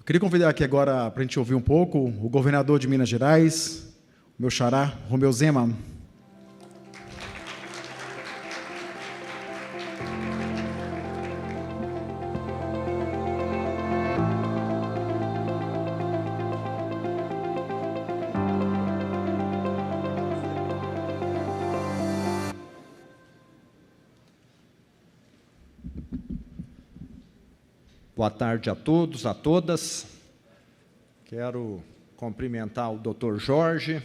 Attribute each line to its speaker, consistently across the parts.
Speaker 1: Queria convidar aqui agora para a gente ouvir um pouco o governador de Minas Gerais, meu xará, Romeu Zema.
Speaker 2: Boa tarde a todos, a todas. Quero cumprimentar o Dr. Jorge,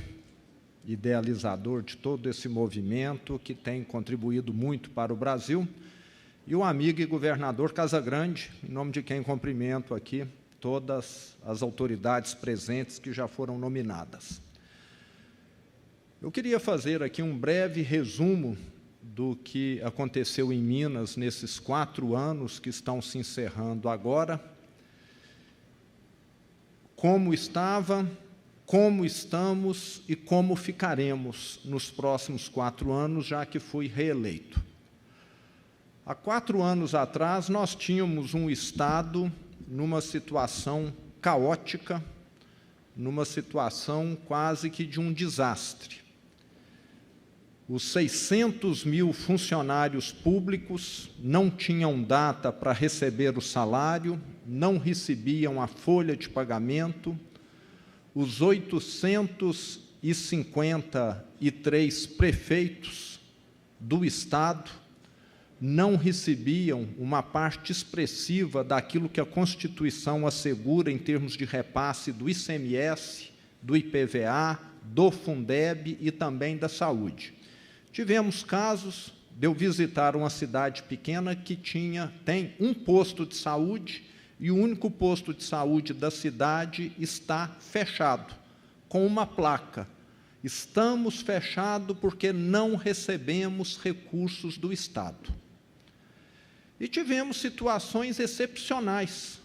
Speaker 2: idealizador de todo esse movimento que tem contribuído muito para o Brasil, e o amigo e governador Casagrande, em nome de quem cumprimento aqui todas as autoridades presentes que já foram nominadas. Eu queria fazer aqui um breve resumo do que aconteceu em Minas nesses 4 anos que estão se encerrando agora, como estava, como estamos e como ficaremos nos próximos 4 anos, já que fui reeleito. Há 4 anos atrás, nós tínhamos um Estado numa situação caótica, numa situação quase que de um desastre. Os 600 mil funcionários públicos não tinham data para receber o salário, não recebiam a folha de pagamento, os 853 prefeitos do Estado não recebiam uma parte expressiva daquilo que a Constituição assegura em termos de repasse do ICMS, do IPVA, do Fundeb e também da saúde. Tivemos casos de eu visitar uma cidade pequena que tem um posto de saúde e o único posto de saúde da cidade está fechado, com uma placa: estamos fechados porque não recebemos recursos do Estado. E tivemos situações excepcionais.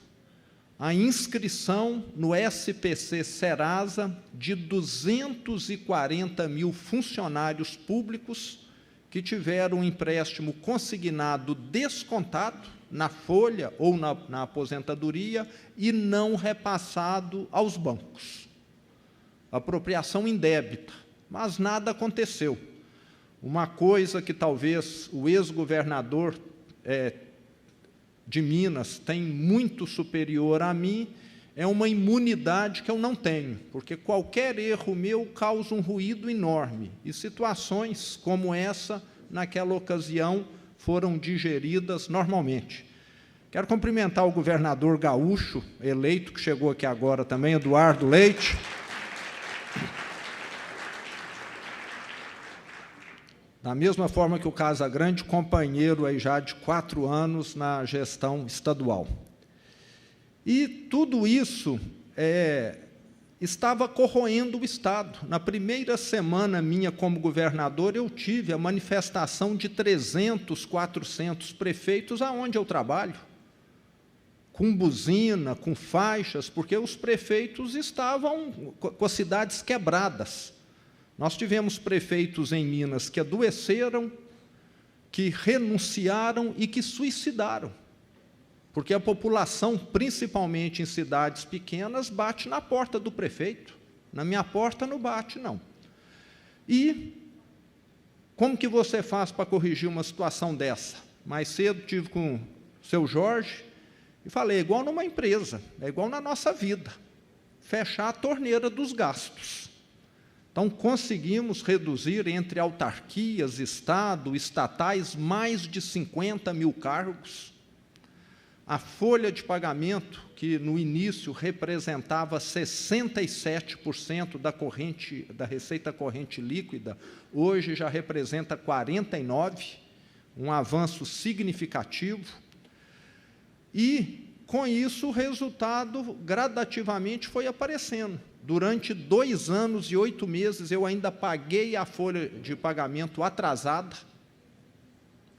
Speaker 2: A inscrição no SPC Serasa de 240 mil funcionários públicos que tiveram um empréstimo consignado descontado na folha ou na aposentadoria e não repassado aos bancos. Apropriação indébita, mas nada aconteceu. Uma coisa que talvez o ex-governador de Minas tem muito superior a mim, é uma imunidade que eu não tenho, porque qualquer erro meu causa um ruído enorme, e situações como essa, naquela ocasião, foram digeridas normalmente. Quero cumprimentar o governador gaúcho, eleito, que chegou aqui agora também, Eduardo Leite. Da mesma forma que o Casagrande, companheiro aí já de 4 anos na gestão estadual. E tudo isso estava corroendo o Estado. Na primeira semana minha como governador, eu tive a manifestação de 300, 400 prefeitos aonde eu trabalho, com buzina, com faixas, porque os prefeitos estavam com as cidades quebradas. Nós tivemos prefeitos em Minas que adoeceram, que renunciaram e que suicidaram, porque a população, principalmente em cidades pequenas, bate na porta do prefeito. Na minha porta não bate, não. E como que você faz para corrigir uma situação dessa? Mais cedo tive com o seu Jorge e falei, igual numa empresa, é igual na nossa vida, fechar a torneira dos gastos. Então, conseguimos reduzir entre autarquias, Estado, estatais, mais de 50 mil cargos. A folha de pagamento, que no início representava 67% da receita corrente líquida, hoje já representa 49%, um avanço significativo. E, com isso, o resultado gradativamente foi aparecendo. Durante 2 anos e 8 meses, eu ainda paguei a folha de pagamento atrasada,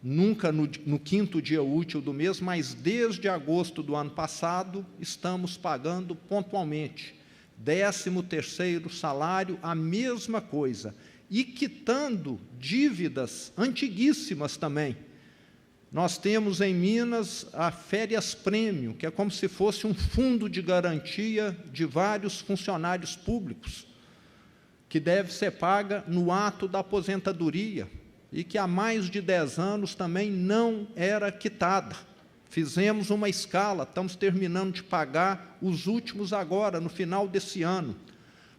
Speaker 2: nunca no 5º dia útil do mês, mas desde agosto do ano passado, estamos pagando pontualmente. 13º salário, a mesma coisa, e quitando dívidas antiguíssimas também. Nós temos em Minas a Férias Prêmio, que é como se fosse um fundo de garantia de vários funcionários públicos, que deve ser paga no ato da aposentadoria, e que há mais de 10 anos também não era quitada. Fizemos uma escala, estamos terminando de pagar os últimos agora, no final desse ano.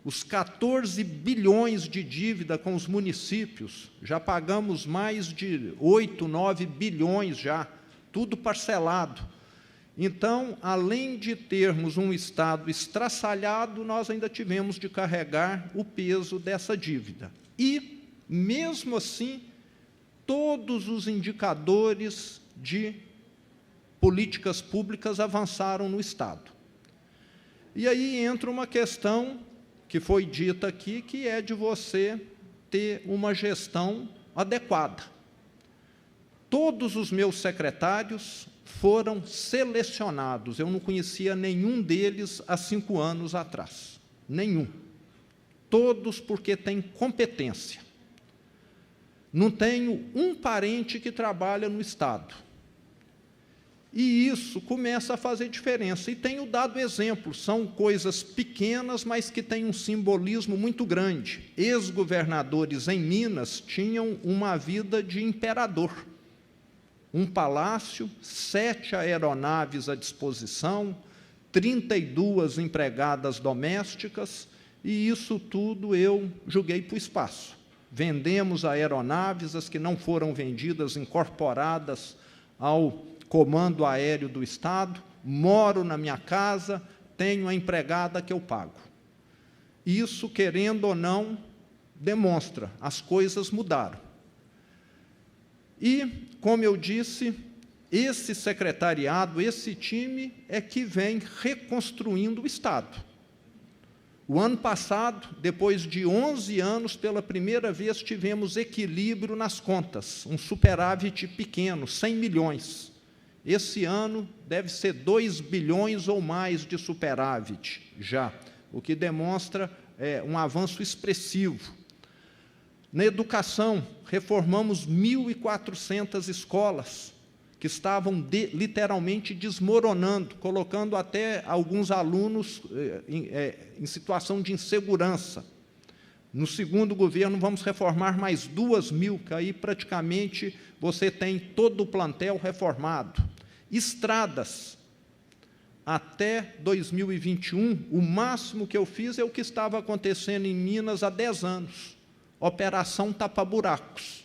Speaker 2: Os 14 bilhões de dívida com os municípios, já pagamos mais de 8, 9 bilhões já, tudo parcelado. Então, além de termos um Estado estraçalhado, nós ainda tivemos de carregar o peso dessa dívida. E, mesmo assim, todos os indicadores de políticas públicas avançaram no Estado. E aí entra uma questão que foi dita aqui, que é de você ter uma gestão adequada. Todos os meus secretários foram selecionados, eu não conhecia nenhum deles há 5 anos atrás, nenhum. Todos porque têm competência. Não tenho um parente que trabalha no Estado. E isso começa a fazer diferença. E tenho dado exemplos, são coisas pequenas, mas que têm um simbolismo muito grande. Ex-governadores em Minas tinham uma vida de imperador. Um palácio, 7 aeronaves à disposição, 32 empregadas domésticas, e isso tudo eu joguei para o espaço. Vendemos aeronaves, as que não foram vendidas, incorporadas ao Comando Aéreo do Estado, moro na minha casa, tenho a empregada que eu pago. Isso, querendo ou não, demonstra, as coisas mudaram. E, como eu disse, esse secretariado, esse time, é que vem reconstruindo o Estado. O ano passado, depois de 11 anos, pela primeira vez, tivemos equilíbrio nas contas, um superávit pequeno, 100 milhões. Esse ano deve ser 2 bilhões ou mais de superávit já, o que demonstra um avanço expressivo. Na educação, reformamos 1.400 escolas que estavam literalmente desmoronando, colocando até alguns alunos em situação de insegurança. No segundo governo, vamos reformar mais 2.000, que aí praticamente você tem todo o plantel reformado. Estradas. Até 2021, o máximo que eu fiz é o que estava acontecendo em Minas há 10 anos. Operação tapa-buracos.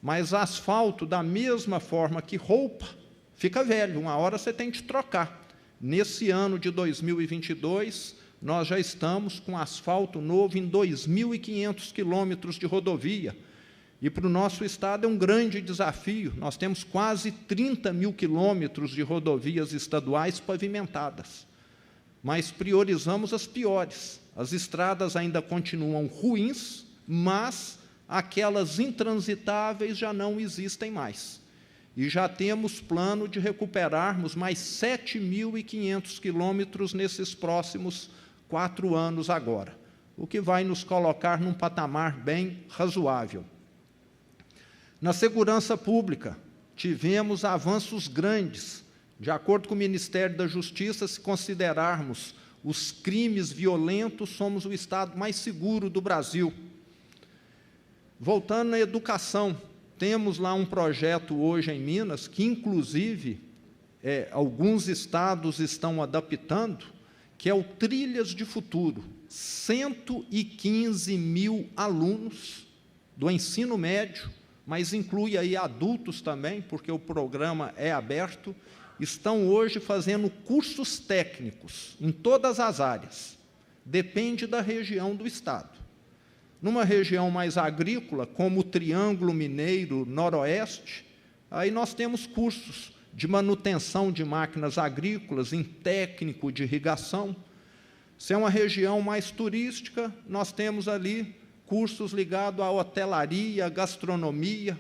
Speaker 2: Mas asfalto, da mesma forma que roupa, fica velho, uma hora você tem de trocar. Nesse ano de 2022, nós já estamos com asfalto novo em 2.500 quilômetros de rodovia. E para o nosso Estado é um grande desafio. Nós temos quase 30 mil quilômetros de rodovias estaduais pavimentadas. Mas priorizamos as piores. As estradas ainda continuam ruins, mas aquelas intransitáveis já não existem mais. E já temos plano de recuperarmos mais 7.500 quilômetros nesses próximos 4 anos agora, o que vai nos colocar num patamar bem razoável. Na segurança pública, tivemos avanços grandes. De acordo com o Ministério da Justiça, se considerarmos os crimes violentos, somos o Estado mais seguro do Brasil. Voltando à educação, temos lá um projeto hoje em Minas, que, inclusive, alguns estados estão adaptando, que é o Trilhas de Futuro. 115 mil alunos do ensino médio, mas inclui aí adultos também, porque o programa é aberto, estão hoje fazendo cursos técnicos em todas as áreas. Depende da região do Estado. Numa região mais agrícola, como o Triângulo Mineiro Noroeste, aí nós temos cursos de manutenção de máquinas agrícolas, em técnico de irrigação. Se é uma região mais turística, nós temos ali cursos ligados à hotelaria, gastronomia,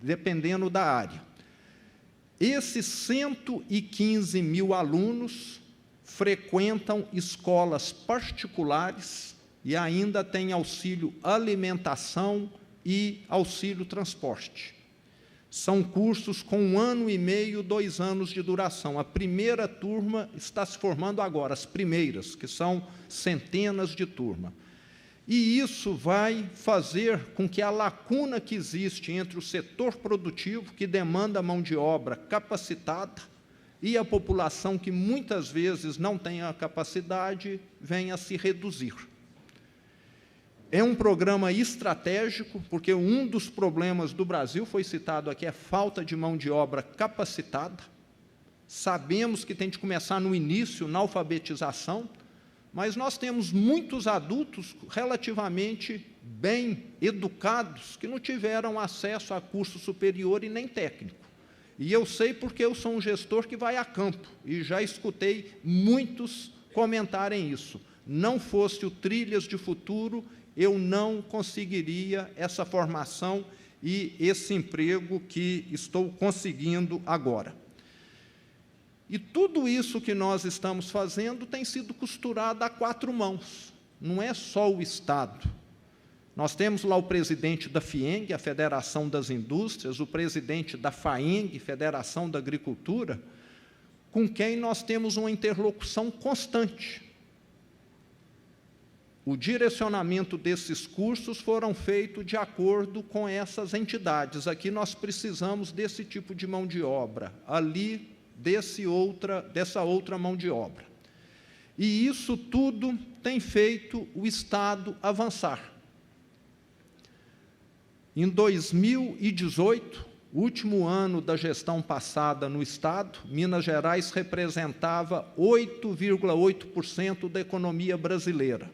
Speaker 2: dependendo da área. Esses 115 mil alunos frequentam escolas particulares e ainda têm auxílio alimentação e auxílio transporte. São cursos com 1 ano e meio, 2 anos de duração. A primeira turma está se formando agora, as primeiras, que são centenas de turmas. E isso vai fazer com que a lacuna que existe entre o setor produtivo, que demanda mão de obra capacitada, e a população que muitas vezes não tem a capacidade, venha a se reduzir. É um programa estratégico, porque um dos problemas do Brasil, foi citado aqui, é a falta de mão de obra capacitada. Sabemos que tem de começar no início, na alfabetização, mas nós temos muitos adultos relativamente bem educados que não tiveram acesso a curso superior e nem técnico. E eu sei porque eu sou um gestor que vai a campo, e já escutei muitos comentarem isso. Não fosse o Trilhas de Futuro, eu não conseguiria essa formação e esse emprego que estou conseguindo agora. E tudo isso que nós estamos fazendo tem sido costurado a 4 mãos, não é só o Estado. Nós temos lá o presidente da FIENG, a Federação das Indústrias, o presidente da FAENG, Federação da Agricultura, com quem nós temos uma interlocução constante. O direcionamento desses cursos foram feitos de acordo com essas entidades. Aqui nós precisamos desse tipo de mão de obra, ali dessa outra mão de obra. E isso tudo tem feito o Estado avançar. Em 2018, último ano da gestão passada no Estado, Minas Gerais representava 8,8% da economia brasileira.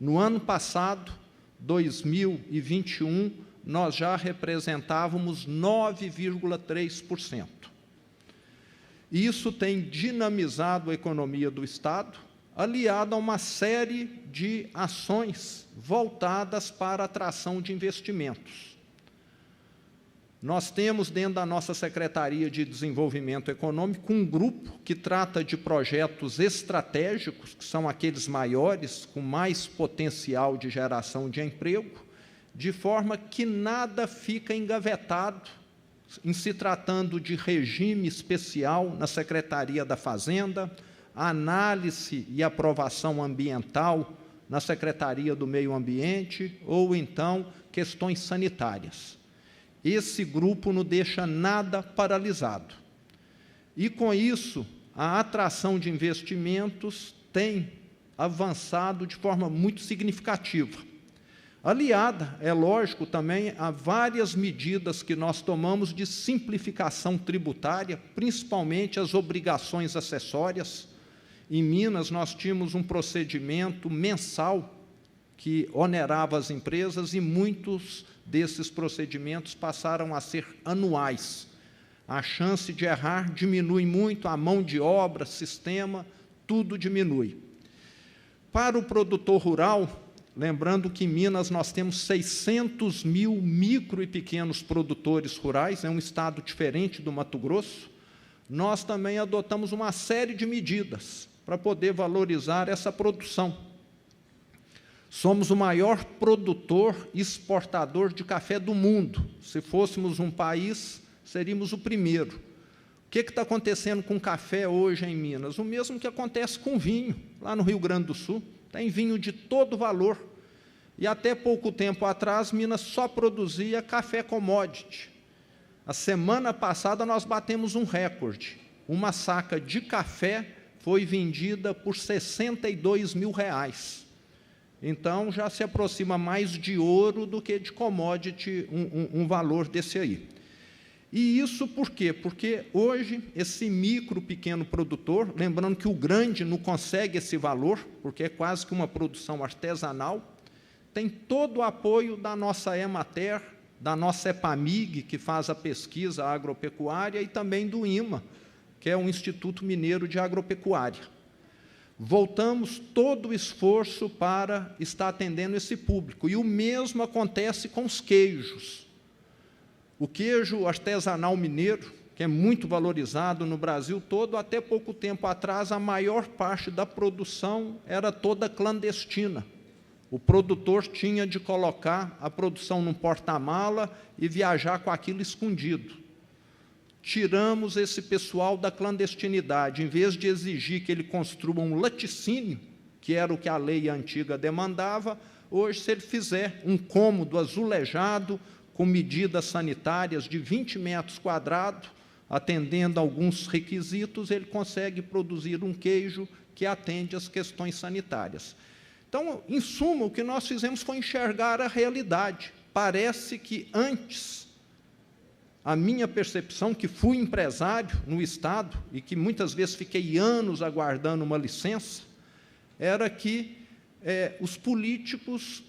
Speaker 2: No ano passado, 2021, nós já representávamos 9,3%. Isso tem dinamizado a economia do Estado, aliado a uma série de ações voltadas para a atração de investimentos. Nós temos, dentro da nossa Secretaria de Desenvolvimento Econômico, um grupo que trata de projetos estratégicos, que são aqueles maiores, com mais potencial de geração de emprego, de forma que nada fica engavetado, em se tratando de regime especial na Secretaria da Fazenda, análise e aprovação ambiental na Secretaria do Meio Ambiente, ou então questões sanitárias. Esse grupo não deixa nada paralisado. E, com isso, a atração de investimentos tem avançado de forma muito significativa. Aliada, é lógico, também a várias medidas que nós tomamos de simplificação tributária, principalmente as obrigações acessórias. Em Minas, nós tínhamos um procedimento mensal que onerava as empresas, e muitos desses procedimentos passaram a ser anuais. A chance de errar diminui muito, a mão de obra, sistema, tudo diminui. Para o produtor rural, lembrando que em Minas nós temos 600 mil micro e pequenos produtores rurais, é um estado diferente do Mato Grosso, nós também adotamos uma série de medidas para poder valorizar essa produção. Somos o maior produtor e exportador de café do mundo. Se fôssemos um país, seríamos o primeiro. O que está acontecendo com o café hoje em Minas? O mesmo que acontece com vinho, lá no Rio Grande do Sul. Tem vinho de todo valor. E até pouco tempo atrás, Minas só produzia café commodity. A semana passada, nós batemos um recorde. Uma saca de café foi vendida por R$62 mil. Então, já se aproxima mais de ouro do que de commodity, um valor desse aí. E isso por quê? Porque hoje, esse micro, pequeno produtor, lembrando que o grande não consegue esse valor, porque é quase que uma produção artesanal, tem todo o apoio da nossa Emater, da nossa EPAMIG, que faz a pesquisa agropecuária, e também do IMA, que é o Instituto Mineiro de Agropecuária. Voltamos todo o esforço para estar atendendo esse público. E o mesmo acontece com os queijos. O queijo artesanal mineiro, que é muito valorizado no Brasil todo, até pouco tempo atrás, a maior parte da produção era toda clandestina. O produtor tinha de colocar a produção num porta-mala e viajar com aquilo escondido. tiramos esse pessoal da clandestinidade. Em vez de exigir que ele construa um laticínio, que era o que a lei antiga demandava, hoje, se ele fizer um cômodo azulejado, com medidas sanitárias de 20 metros quadrados, atendendo a alguns requisitos, ele consegue produzir um queijo que atende às questões sanitárias. Então, em suma, o que nós fizemos foi enxergar a realidade. Parece que antes, a minha percepção, que fui empresário no Estado, e que muitas vezes fiquei anos aguardando uma licença, era que os políticos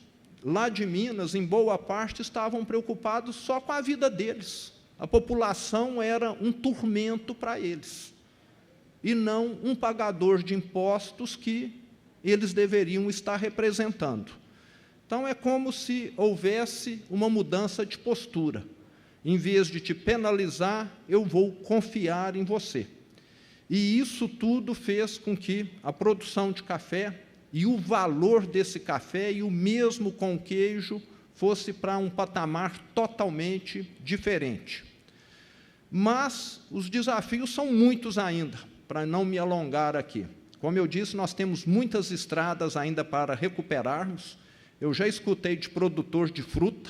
Speaker 2: lá de Minas, em boa parte, estavam preocupados só com a vida deles. A população era um tormento para eles, e não um pagador de impostos que eles deveriam estar representando. Então, é como se houvesse uma mudança de postura. Em vez de te penalizar, eu vou confiar em você. E isso tudo fez com que a produção de café e o valor desse café, e o mesmo com o queijo, fosse para um patamar totalmente diferente. Mas os desafios são muitos ainda, para não me alongar aqui. Como eu disse, nós temos muitas estradas ainda para recuperarmos. Eu já escutei de produtor de fruta,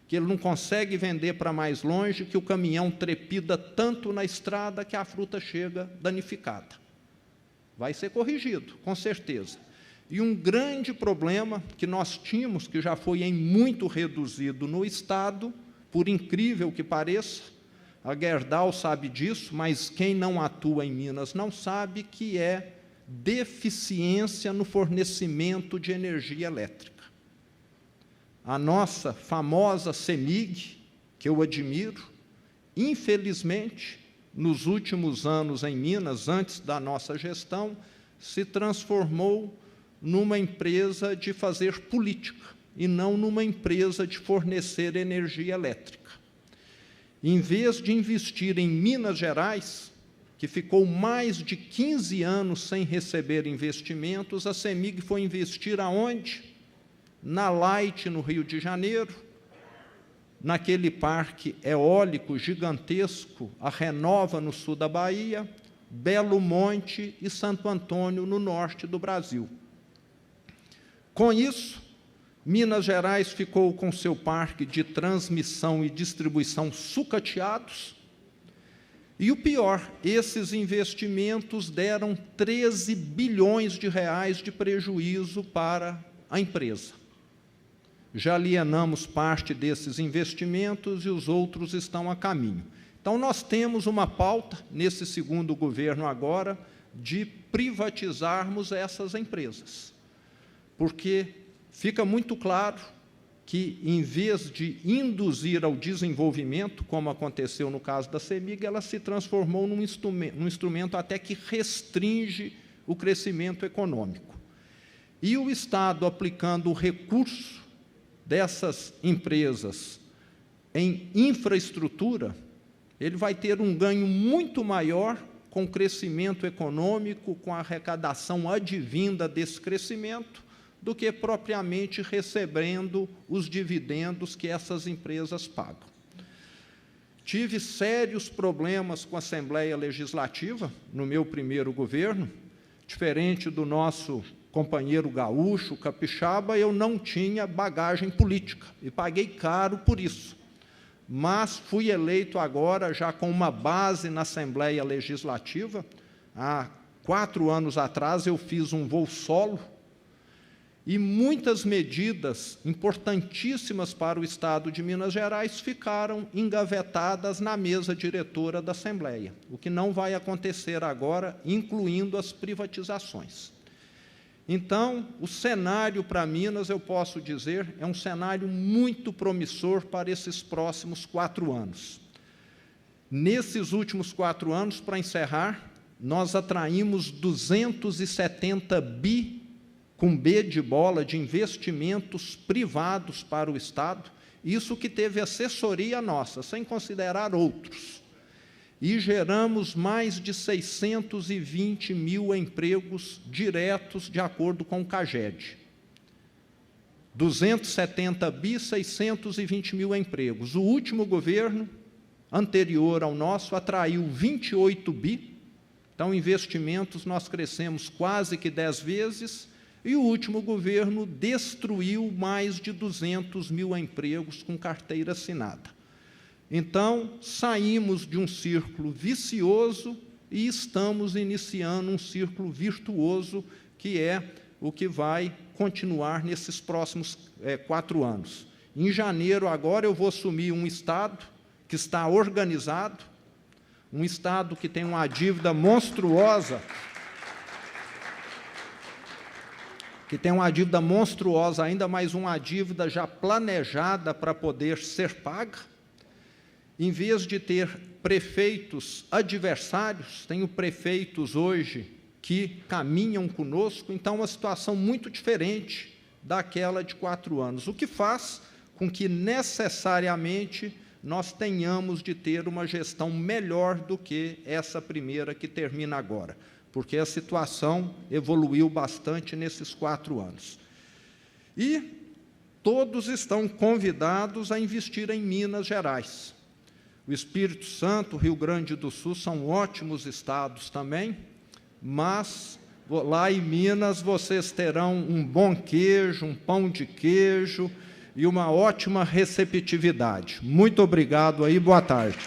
Speaker 2: que ele não consegue vender para mais longe, que o caminhão trepida tanto na estrada que a fruta chega danificada. Vai ser corrigido, com certeza. E um grande problema que nós tínhamos, que já foi em muito reduzido no Estado, por incrível que pareça, a Gerdau sabe disso, mas quem não atua em Minas não sabe, que é deficiência no fornecimento de energia elétrica. A nossa famosa CEMIG, que eu admiro, infelizmente, nos últimos anos em Minas, antes da nossa gestão, se transformou numa empresa de fazer política, e não numa empresa de fornecer energia elétrica. Em vez de investir em Minas Gerais, que ficou mais de 15 anos sem receber investimentos, a CEMIG foi investir aonde? Na Light, no Rio de Janeiro, naquele parque eólico gigantesco, a Renova, no sul da Bahia, Belo Monte e Santo Antônio, no norte do Brasil. Com isso, Minas Gerais ficou com seu parque de transmissão e distribuição sucateados, e o pior, esses investimentos deram 13 bilhões de reais de prejuízo para a empresa. Já alienamos parte desses investimentos e os outros estão a caminho. Então, nós temos uma pauta, nesse segundo governo agora, de privatizarmos essas empresas. Porque fica muito claro que, em vez de induzir ao desenvolvimento, como aconteceu no caso da CEMIG, ela se transformou num instrumento até que restringe o crescimento econômico. E o Estado, aplicando o recurso dessas empresas em infraestrutura, ele vai ter um ganho muito maior com o crescimento econômico, com a arrecadação advinda desse crescimento, do que propriamente recebendo os dividendos que essas empresas pagam. Tive sérios problemas com a Assembleia Legislativa no meu primeiro governo. Diferente do nosso companheiro gaúcho, capixaba, eu não tinha bagagem política e paguei caro por isso. Mas fui eleito agora já com uma base na Assembleia Legislativa. Há 4 anos atrás eu fiz um voo solo, e muitas medidas importantíssimas para o Estado de Minas Gerais ficaram engavetadas na mesa diretora da Assembleia, o que não vai acontecer agora, incluindo as privatizações. Então, o cenário para Minas, eu posso dizer, é um cenário muito promissor para esses próximos 4 anos. Nesses últimos 4 anos, para encerrar, nós atraímos 270 bi, com B de bola, de investimentos privados para o Estado, isso que teve assessoria nossa, sem considerar outros. E geramos mais de 620 mil empregos diretos, de acordo com o CAGED. 270 bi, 620 mil empregos. O último governo, anterior ao nosso atraiu 28 bi. Então, investimentos, nós crescemos quase que 10 vezes, e o último governo destruiu mais de 200 mil empregos com carteira assinada. Então, saímos de um círculo vicioso e estamos iniciando um círculo virtuoso, que é o que vai continuar nesses próximos 4 anos. Em janeiro, agora, eu vou assumir um Estado que está organizado, um Estado que tem uma dívida monstruosa, ainda mais uma dívida já planejada para poder ser paga. Em vez de ter prefeitos adversários, tenho prefeitos hoje que caminham conosco, então uma situação muito diferente daquela de 4 anos, o que faz com que necessariamente nós tenhamos de ter uma gestão melhor do que essa primeira que termina agora, porque a situação evoluiu bastante nesses 4 anos. E todos estão convidados a investir em Minas Gerais. O Espírito Santo, o Rio Grande do Sul são ótimos estados também, mas lá em Minas vocês terão um bom queijo, um pão de queijo e uma ótima receptividade. Muito obrigado aí, boa tarde.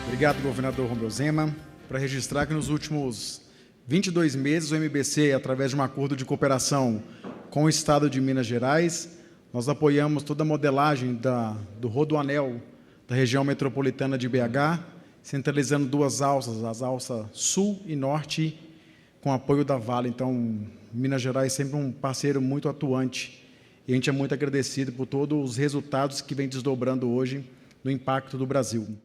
Speaker 1: Obrigado, governador Romeu Zema. Para registrar que nos últimos 22 meses, o MBC, através de um acordo de cooperação com o Estado de Minas Gerais, nós apoiamos toda a modelagem do Rodoanel da região metropolitana de BH, centralizando 2 alças, as alças Sul e Norte, com apoio da Vale. Então, Minas Gerais é sempre um parceiro muito atuante, e a gente é muito agradecido por todos os resultados que vem desdobrando hoje no impacto do Brasil.